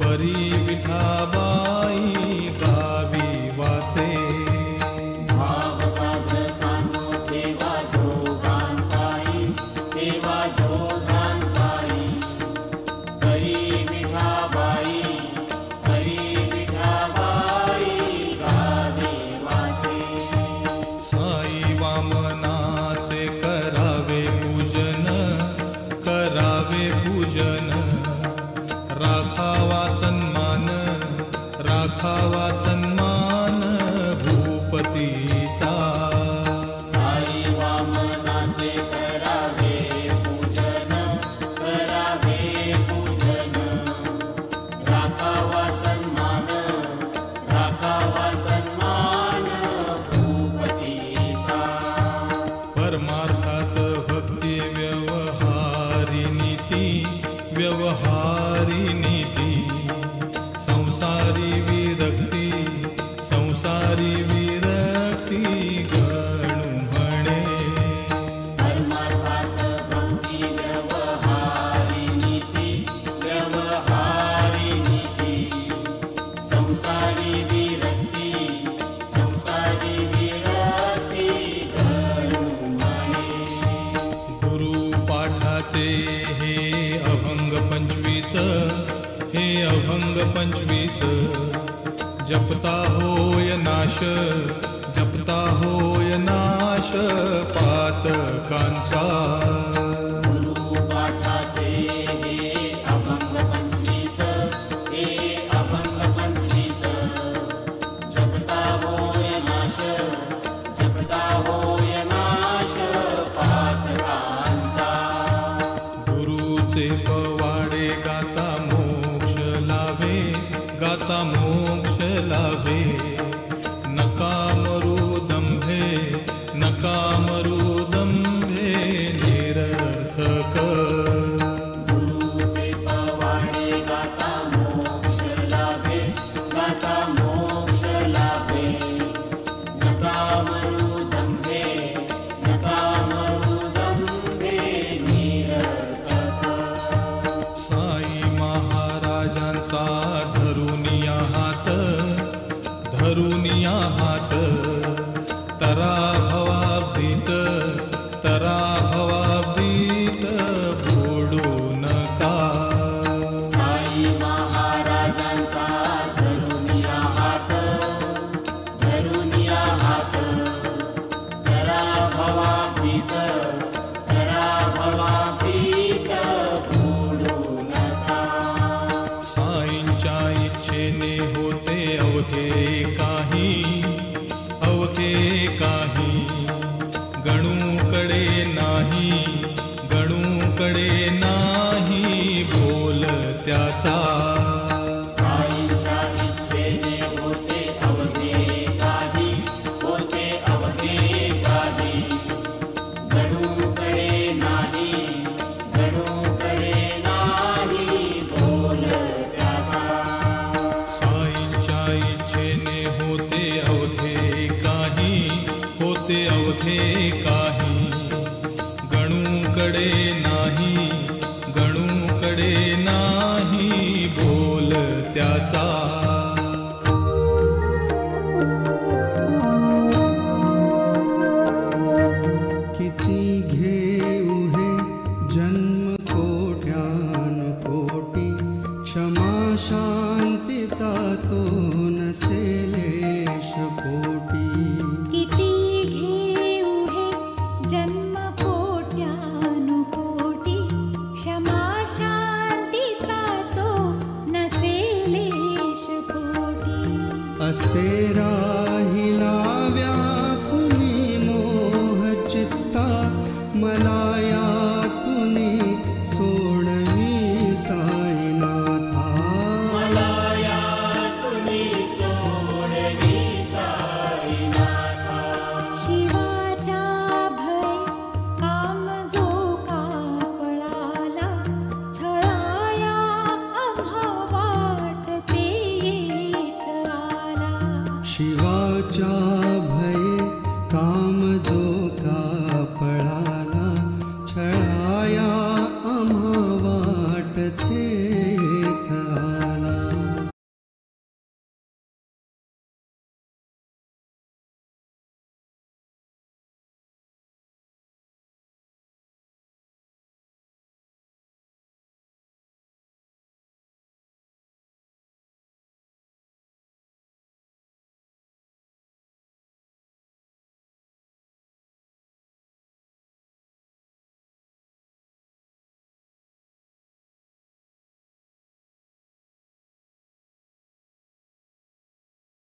परी विठाबाई गावी वाचे. भाव साधकांनो ठेवा जोगांपायी, ठेवा जोगांपायी. परी विठाबाई, परी विठाबाई गावी वाचे. साई वामनाचे करावे पूजन, करावे पूजन. राखावा सन्मान, राखावा सन्मान भूपतीचा. साई वामनाचे करावे पूजन, करावे पूजन. राखावा सन्मान, राखावा सन्मान भूपतीचा. परमार्थात भक्ती व्यवहारी नीती, व्यवहारी नीती. संसारी विरक्ती, संसारी विरक्ती गणू म्हणे. परमार्थात भक्ती व्यवहारी नीती, व्यवहारी नीती. संसारी विरक्ती, संसारी विरक्ती गणू म्हणे. गुरुपाठाचे हे अभंग 25, हे अभंग 25. जपता होय नाश, जपता होय नाश पातकांचा. गुरुपाठाचे हे अभंग 25, हे अभंग 25. जपता होय नाश, जपता होय नाश पातकांचा. गुरुचे पवाडे गाता मोक्ष लाभे, गाता मोक्ष लाभे. नका मरू दंभे, नका मरू दंभे निरर्थक. गुरुचे पवाडे गाता मोक्ष लाभे, गाता मोक्ष लाभे. नका मरू दंभे, नका मरू दंभे निरर्थक. साई महाराजांचा धरुनिया हात, धरुनिया हात. तरा भवाब्दीत, तरा भवाब्दीत बुडू नका. साई महाराजांचा धरुनिया हात, धरुनिया हात. तरा भवाब्दीत, तरा भवाब्दीत बुडू नका. साईंच्या इच्छेने होते अवघे काही, अवघे काही. गणूकडे नाही, गणूकडे नाही बोल त्याचा. साईंच्या इच्छेने होते अवघे काही, होते अवघे काही. गणूकडे नाही, गणूकडे नाही बोल त्याचा. साईंच्या इच्छेने होते अवघे काही, होते अवघे काही. गणूकडे नाही, गणूकडे नाही बोल त्याचा. किती घेऊ हे जन्म कोट्यानुकोटी, क्षमा शांतीचा तो नसेलेश पोटी. किती घेऊ हे जन्म कोट्यानुकोटी, क्षमा शांतीचा तो नसेलेश पोटी. असे